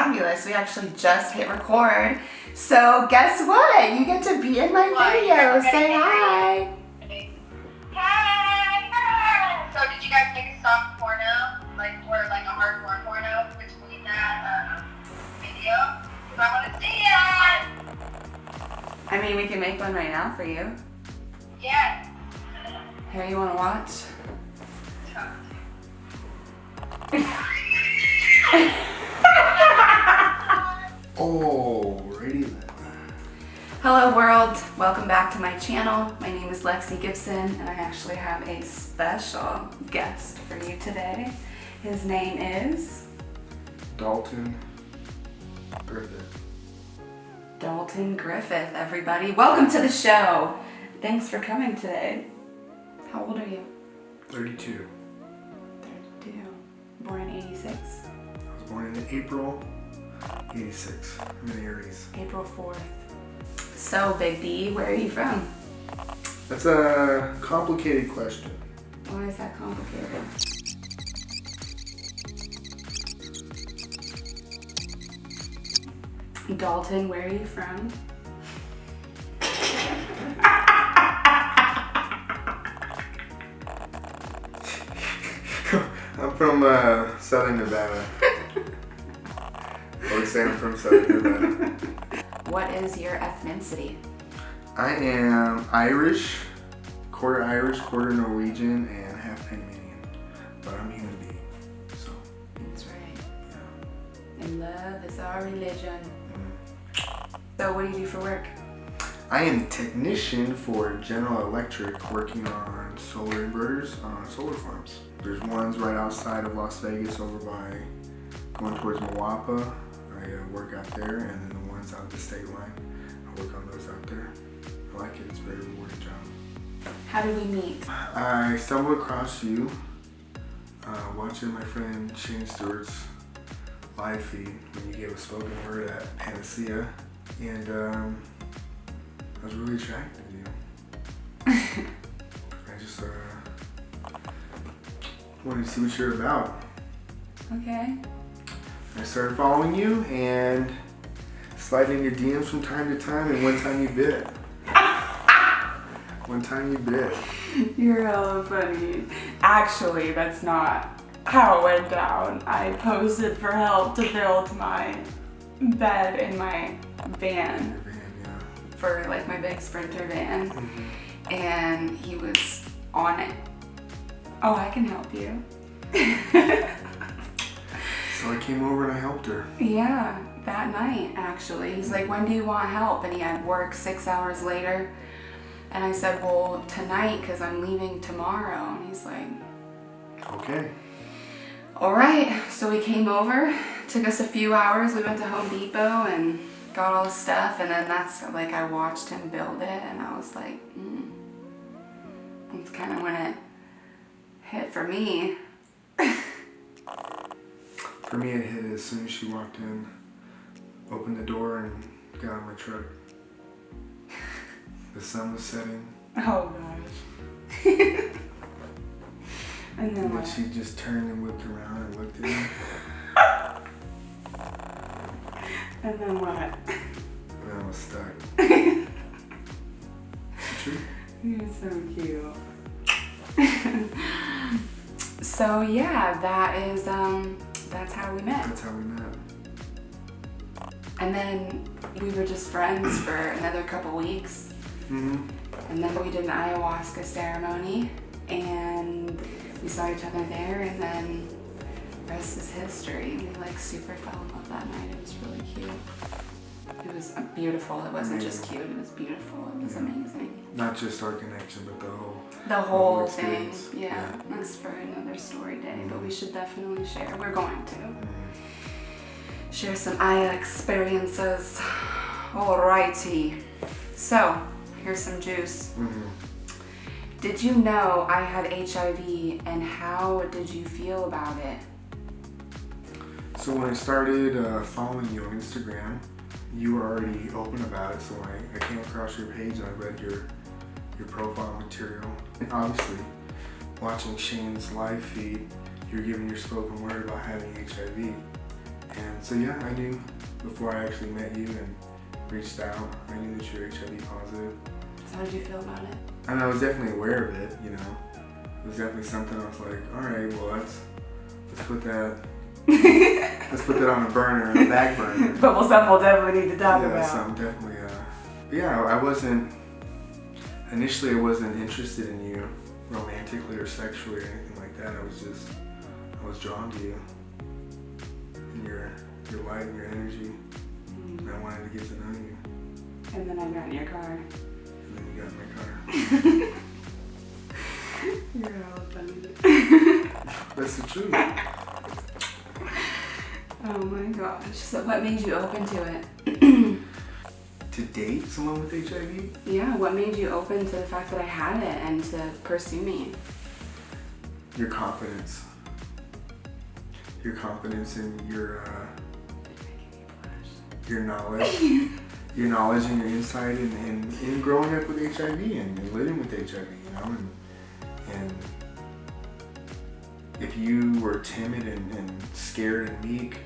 fabulous. We actually just hit record. So guess what? You get to be in my video. Say hi. Hi! So did you guys make a soft porno? Or a hardcore porno between that video? Because I want to see it! I mean, we can make one right now for you. Yes. Here, you want to watch? Alrighty then. Hello world, welcome back to my channel. My name is Lexi Gibson and I actually have a special guest for you today. His name is Dalton Griffith. Dalton Griffith, everybody. Welcome to the show. Thanks for coming today. How old are you? 32. 32. Born in 86? I was born in April 86. I'm an Aries. April 4th. So, Big D, where are you from? That's a complicated question. Why is that complicated? Dalton, where are you from? I'm from Southern Nevada. I would say I'm from Southern Nevada. What is your ethnicity? I am Irish, quarter Norwegian, and half Panamanian. But I'm a human being, so. That's right. Yeah. And love is our religion. So what do you do for work? I am a technician for General Electric working on solar inverters on solar farms. There's ones right outside of Las Vegas over by going towards Moapa. I work out there, and then the ones out of the state line, I work on those out there. I like it, it's a very rewarding job. How did we meet? I stumbled across you watching my friend Shane Stewart's live feed when you gave a spoken word at Panacea, and I was really attracted to you. I just wanted to see what you're about. Okay. I started following you and sliding in your DMs from time to time, and one time you bit. One time you bit. You're hella funny. Actually, that's not how it went down. I posted for help to build my bed in my van. Your van, yeah. For like my big Sprinter van. Mm-hmm. And he was on it. Oh, I can help you. So I came over and I helped her. Yeah, that night actually. He's like, when do you want help? And he had work 6 hours later. And I said, well, tonight, because I'm leaving tomorrow. And he's like, Okay. all right. So we came over, took us a few hours. We went to Home Depot and got all the stuff. And then that's like, I watched him build it and I was like, That's kind of when it hit for me. For me, it hit as soon as she walked in, opened the door, and got out of my truck. The sun was setting. Oh gosh. And then And what? then she just turned and whipped around and looked at me. And then what? And I was stuck. Is it true? You're so cute. So yeah, that's how we met. That's how we met. And then we were just friends for another couple weeks. Mm-hmm. And then we did an ayahuasca ceremony and we saw each other there, and then the rest is history. We like super fell in love that night. It was really cute. It was beautiful. It wasn't just cute, it was beautiful. It was amazing. Not just our connection, but The whole thing. experience. Yeah, that's for another story day, but we should definitely share. We're going to share some Aya experiences. Alrighty. So, here's some juice. Mm-hmm. Did you know I had HIV, and how did you feel about it? So when I started following you on Instagram, you were already open about it, so I came across your page and I read your profile material. And obviously, watching Shane's live feed, you're giving your spoken word about having HIV. And so yeah, I knew before I actually met you and reached out, I knew that you were HIV positive. So how did you feel about it? And I was definitely aware of it, you know. It was definitely something I was like, all right, well let's put that on a burner, a back burner. But something we'll definitely need to talk Yeah, about. something definitely. I wasn't initially. I wasn't interested in you romantically or sexually or anything like that. I was drawn to you and your light and your energy. And I wanted to get to know you. And then I got in your car. And then you got in my car. You're all funny. That's the truth. Oh my gosh. So what made you open to it? To date someone with HIV? Yeah, what made you open to the fact that I had it and to pursue me? Your confidence. Your confidence in your knowledge. Your knowledge and your insight in growing up with HIV and living with HIV, you know? And if you were timid and scared and meek,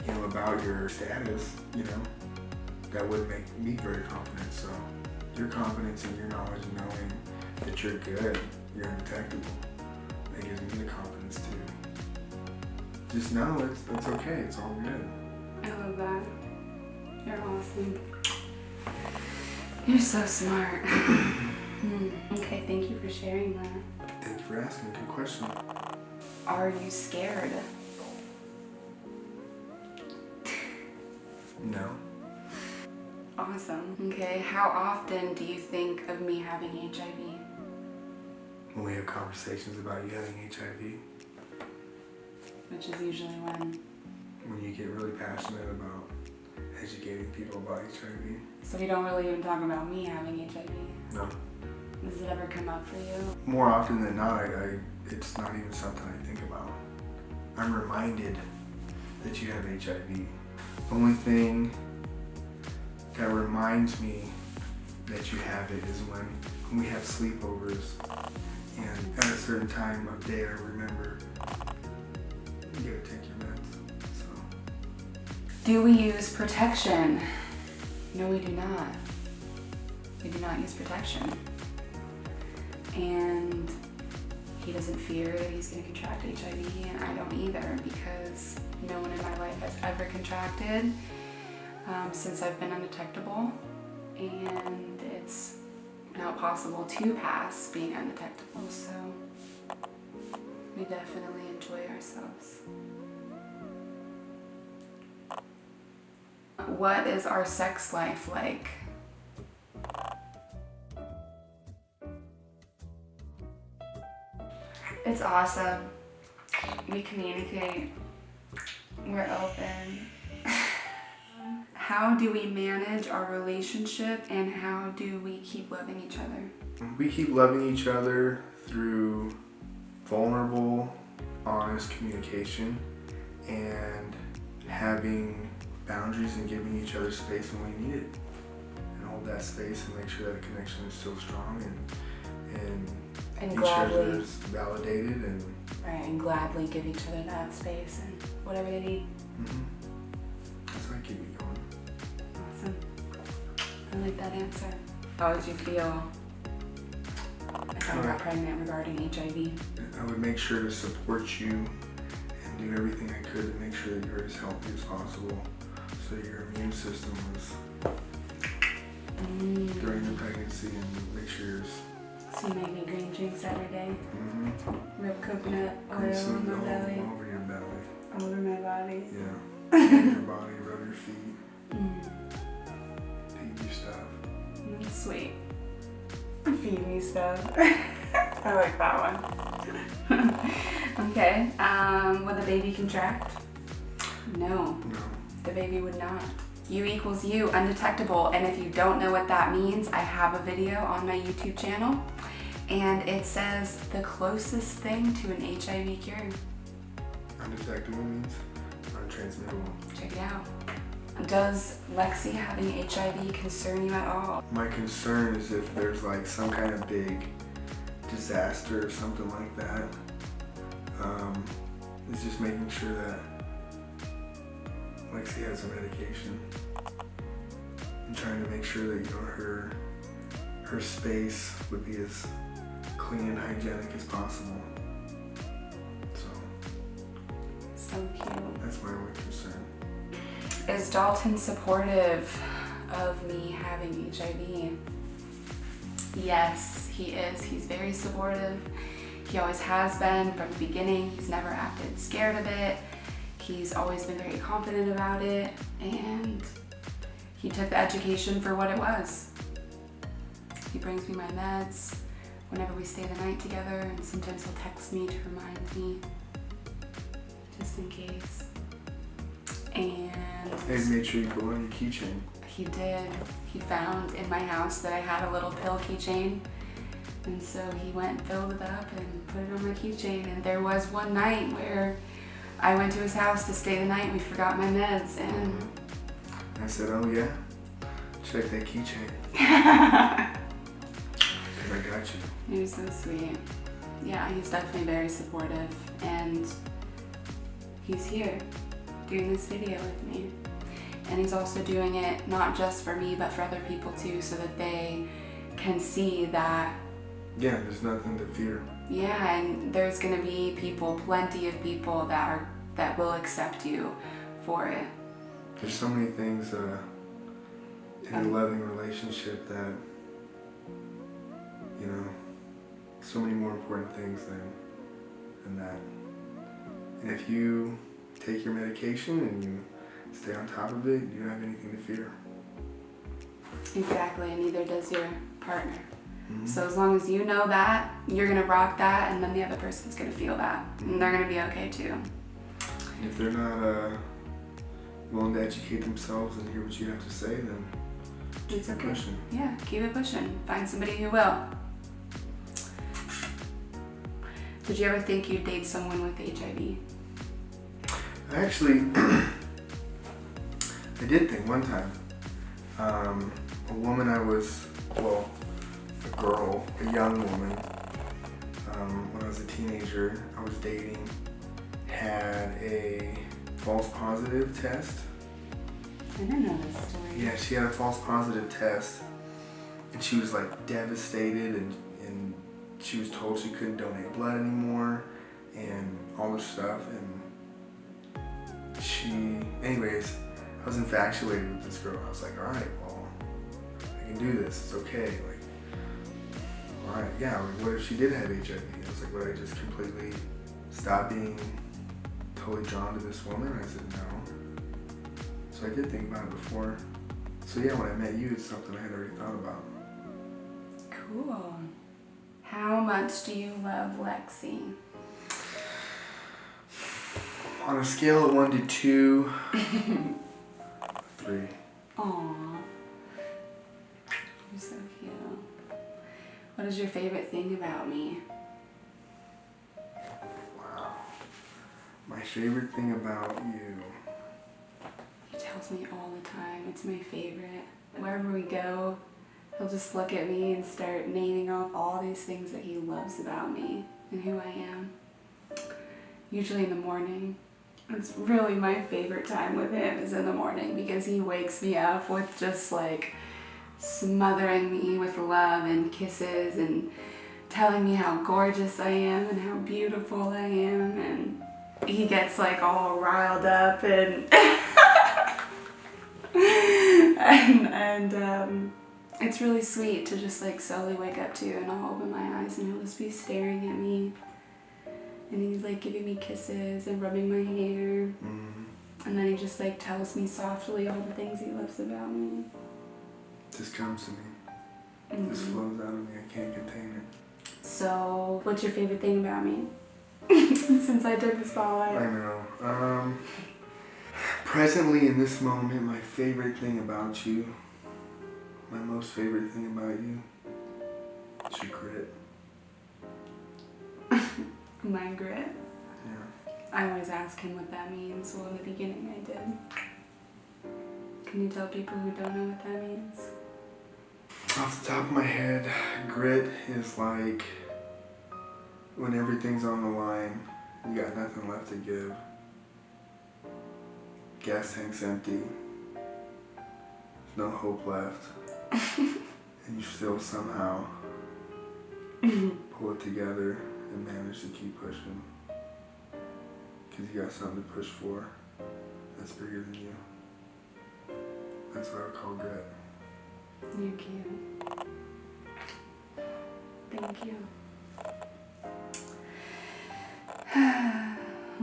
you know, about your status, you know, that would make me very confident. So your confidence in your knowledge and knowing that you're good, you're undetectable, that gives me the confidence to just know it's okay, it's all good. I love that. You're awesome. You're so smart. Okay, thank you for sharing that. Thank you for asking. Good question. Are you scared? No. Awesome. Okay, how often do you think of me having HIV? When we have conversations about you having HIV, Which is usually when. when you get really passionate about educating people about HIV. So we don't really even talk about me having HIV. No. Does it ever come up for you? More often than not, it's not even something I think about. I'm reminded that you have HIV. The only thing that reminds me that you have it is when we have sleepovers, and at a certain time of day I remember you gotta take your meds. So Do we use protection? No, we do not. We do not use protection. And he doesn't fear that he's going to contract HIV, and I don't either, because no one in my life has ever contracted since I've been undetectable, and it's now possible to pass being undetectable, so we definitely enjoy ourselves. What is our sex life like? It's awesome. We communicate. We're open. How do we manage our relationship, and how do we keep loving each other? we keep loving each other through vulnerable, honest communication and having boundaries and giving each other space when we need it, and hold that space and make sure that a connection is still strong and each other is validated and gladly give each other that space and whatever they need. That's how I keep it going. Awesome. I like that answer. How did you feel if I got pregnant regarding HIV? I would make sure to support you and do everything I could to make sure that you're as healthy as possible, so your immune system was during the pregnancy, and make sure yours. So you make me green drinks every day. Rub coconut oil on my belly. Over your belly. Over my body. Yeah. Rub your body, rub your feet. Feed you stuff. Sweet. Feed me stuff. I like that one. Okay. Would the baby contract? No. No. The baby would not. You equals you, undetectable. And if you don't know what that means, I have a video on my YouTube channel, and it says the closest thing to an HIV cure. Undetectable means untransmittable. Check it out. Does Lexi having HIV concern you at all? My concern is if there's like some kind of big disaster or something like that. It's just making sure that Lexi has her medication. I'm trying to make sure that, you know, her space would be as clean and hygienic as possible. So cute. That's my only concern. Is Dalton supportive of me having HIV? Yes, he is. He's very supportive. He always has been from the beginning. He's never acted scared of it. He's always been very confident about it, and he took the education for what it was. He brings me my meds whenever we stay the night together, and sometimes he'll text me to remind me, just in case. And Hey, made sure you put on your keychain. he did. He found in my house that I had a little pill keychain, and so he went and filled it up and put it on my keychain. And there was one night where I went to his house to stay the night. We forgot my meds, and I said, oh yeah, check that keychain. Because I got you. he was so sweet. Yeah, he's definitely very supportive, and he's here doing this video with me. And he's also doing it not just for me, but for other people too, so that they can see that, Yeah, there's nothing to fear. yeah, and there's gonna be people, plenty of people that will accept you for it. There's so many things in a loving relationship that, you know, so many more important things than that. And if you take your medication and you stay on top of it, you don't have anything to fear. Exactly, and neither does your partner. Mm-hmm. So as long as you know that, you're gonna rock that, and then the other person's gonna feel that, and they're gonna be okay too. And if they're not willing to educate themselves and hear what you have to say, then It's keep okay. pushing. Yeah, keep it pushing. Find somebody who will. Did you ever think you'd date someone with HIV? Actually, I did think one time, a woman a girl, a young woman, when I was a teenager, I was dating, had a false positive test. I didn't know this story. Yeah, she had a false positive test, and she was like devastated, and she was told she couldn't donate blood anymore, and all this stuff, anyways, I was infatuated with this girl. I was like, all right, well, I can do this. It's okay. Like, all right, yeah. Like, what if she did have HIV? I was like, would I just completely stop being totally drawn to this woman? I said no. So I did think about it before. So yeah, when I met you, it's something I had already thought about. Cool. How much do you love Lexi? On a scale of 1 to 2, 3. Aww. You're so cute. What is your favorite thing about me? Wow. My favorite thing about you. He tells me all the time. It's my favorite. Wherever we go, he'll just look at me and start naming off all these things that he loves about me and who I am. Usually in the morning. It's really my favorite time with him is in the morning, because he wakes me up with just like smothering me with love and kisses and telling me how gorgeous I am and how beautiful I am, and he gets like all riled up and and it's really sweet to just like slowly wake up to, and I'll open my eyes and he'll just be staring at me. And he's like giving me kisses and rubbing my hair. Mm-hmm. And then he just like tells me softly all the things he loves about me. Just comes to me. Mm-hmm. Just flows out of me. I can't contain it. So, what's your favorite thing about me? Since I did the spotlight. I know. Presently in this moment, my favorite thing about you, my most favorite thing about you, is your grit. My grit. Yeah. I always ask him what that means. Well, in the beginning I did. Can you tell people who don't know what that means? Off the top of my head, grit is like when everything's on the line, you got nothing left to give. gas tank's empty, there's no hope left, and you still somehow pull it together and manage to keep pushing. Because you got something to push for that's bigger than you. That's what I would call grit. You're cute. Thank you.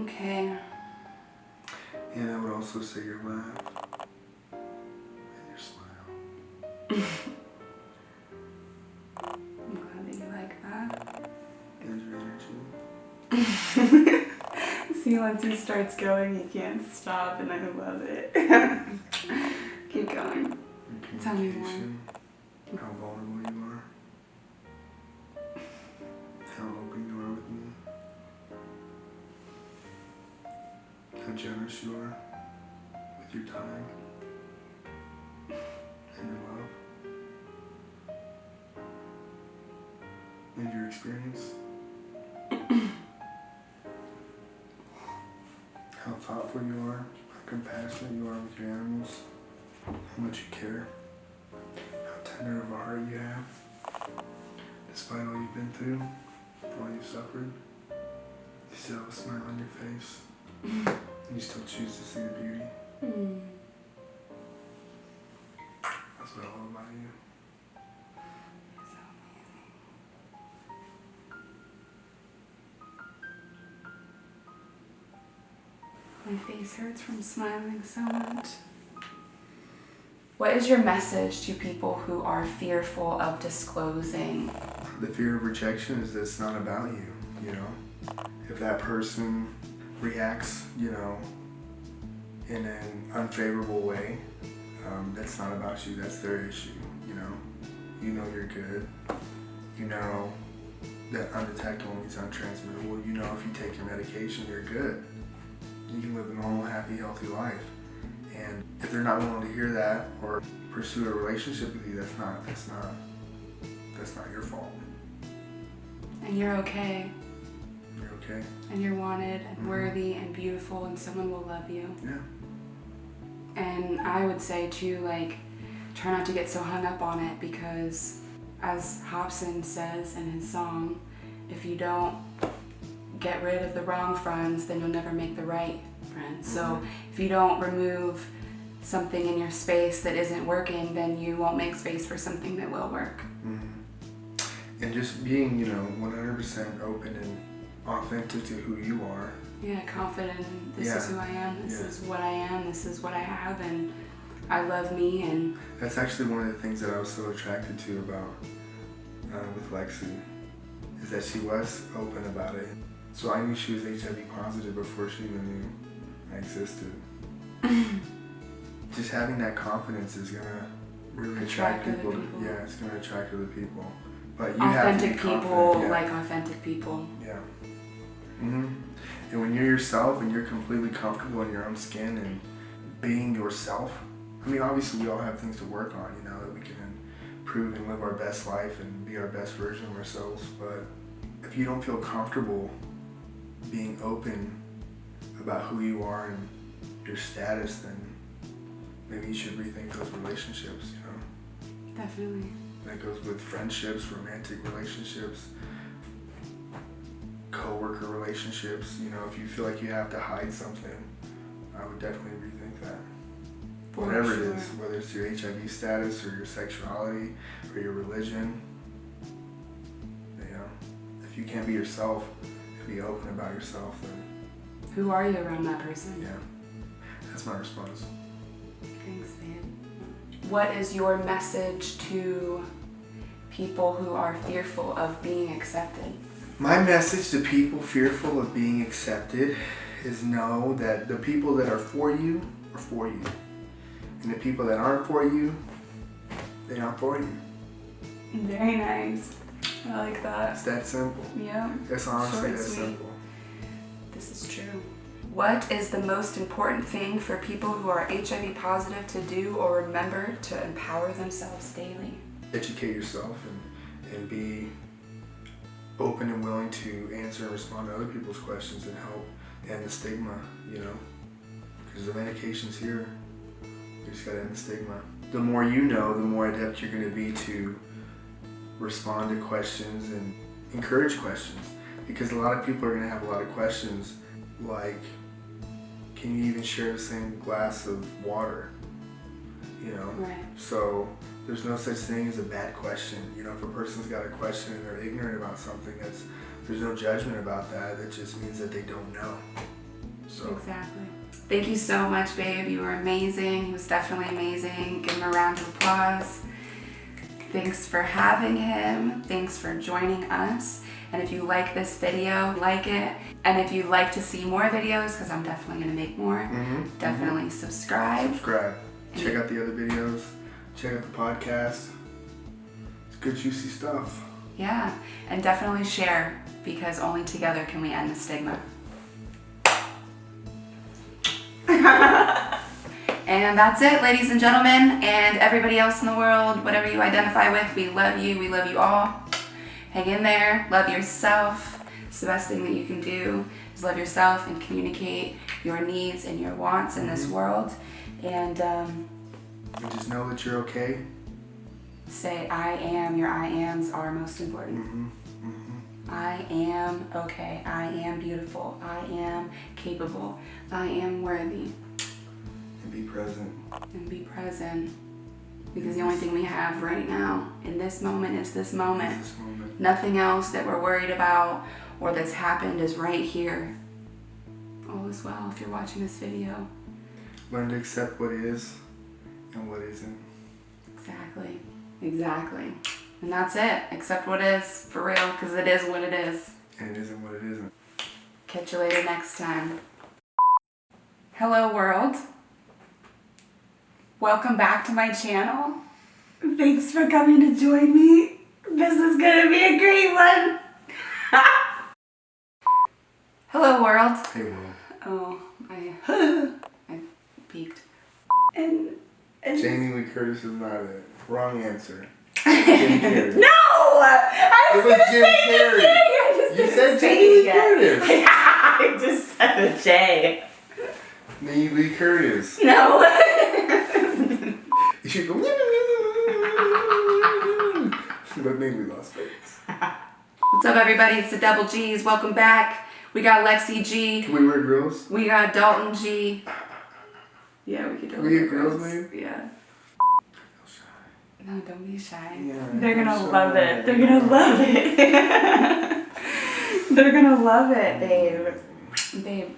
Okay. And I would also say your laugh and your smile. I'm glad that you like that. And your energy. See, once he starts going, he can't stop, and I love it. Keep going. Your Tell me communication. How vulnerable you are. How open you are with me. How generous you are with your time and your love and your experience. How thoughtful you are, how compassionate you are with your animals, how much you care, how tender of a heart you have. Despite all you've been through, all you've suffered, you still have a smile on your face. You still choose to see the beauty. That's what I love about you. You're so amazing. My face hurts from smiling so much. What is your message to people who are fearful of disclosing? The fear of rejection is that it's not about you, you know? If that person reacts, you know, in an unfavorable way, that's not about you, that's their issue, you know? You know you're good. You know that undetectable means untransmittable. You know if you take your medication, you're good. You can live a normal, happy, healthy life. And if they're not willing to hear that or pursue a relationship with you, that's not your fault. And you're okay. You're okay. And you're wanted and worthy and beautiful, and someone will love you. Yeah. And I would say too, like, try not to get so hung up on it, because as Hobson says in his song, if you don't get rid of the wrong friends, then you'll never make the right friends. So if you don't remove something in your space that isn't working, then you won't make space for something that will work. And just being, you know, 100% open and authentic to who you are. Yeah, confident in this is who I am, this is what I am, this is what I have, and I love me. And that's actually one of the things that I was so attracted to about with Lexi, is that she was open about it. So I knew she was HIV positive before she even knew I existed. Just having that confidence is gonna really attract people. Yeah, it's gonna attract other people. But you have to be confident. Like authentic people. Yeah. And when you're yourself and you're completely comfortable in your own skin and being yourself, I mean, obviously we all have things to work on, you know, that we can improve and live our best life and be our best version of ourselves. But if you don't feel comfortable being open about who you are and your status, then maybe you should rethink those relationships, you know? Definitely. That goes with friendships, romantic relationships, co-worker relationships. You know, if you feel like you have to hide something, I would definitely rethink that. Whatever it is, whether it's your HIV status or your sexuality or your religion, you know, if you can't be yourself and be open about yourself, then who are you around that person? Yeah, that's my response. Thanks, babe. What is your message to people who are fearful of being accepted? My message to people fearful of being accepted is know that the people that are for you are for you. And the people that aren't for you, they aren't for you. Very nice. I like that. It's that simple. Yeah. It's honestly that simple. This is true. What is the most important thing for people who are HIV positive to do or remember to empower themselves daily? Educate yourself and be open and willing to answer and respond to other people's questions and help end the stigma, you know. because the medication's here. We just gotta end the stigma. The more you know, the more adept you're gonna be to respond to questions and encourage questions. Because a lot of people are gonna have a lot of questions like, can you even share the same glass of water? You know? Right. So there's no such thing as a bad question. You know, if a person's got a question and they're ignorant about something, there's no judgment about that. That just means that they don't know. So Exactly. Thank you so much, babe. You were amazing. He was definitely amazing. Give him a round of applause. Thanks for having him. Thanks for joining us. And if you like this video, like it. And if you'd like to see more videos, because I'm definitely going to make more, definitely subscribe. Subscribe. Check out the other videos. Check out the podcast. It's good, juicy stuff. Yeah. And definitely share, because only together can we end the stigma. And that's it, ladies and gentlemen, and everybody else in the world, whatever you identify with, we love you. We love you all. Hang in there. Love yourself. It's the best thing that you can do is love yourself and communicate your needs and your wants in this world. And just know that you're okay. say I am. Your I ams are most important. I am okay. I am beautiful. I am capable. I am worthy. And be present. And be present. Because the only thing we have right now in this moment is this moment. Nothing else that we're worried about or that's happened is right here. All is well if you're watching this video. Learn to accept what is and what isn't. Exactly. Exactly. And that's it. Accept what is, for real, because it is what it is. And it isn't what it isn't. Catch you later next time. Hello, world. Welcome back to my channel. Thanks for coming to join me. This is gonna be a great one. Hello, world. Hey, world. Oh, I peeked. And Jamie Lee Curtis is not it. Wrong answer. No! I was gonna say the J. You said Jamie Lee Curtis. I just said the J. Jamie Lee Curtis. No. You should go. But maybe Las Vegas. What's up, everybody? It's the Double G's. Welcome back. We got Lexi G. Can we wear grills? We got Dalton G. Yeah, we could do it. We get grills made? Yeah. No, don't be shy. Yeah, They're gonna so love it. They're gonna love it. They're gonna love it, babe. Babe.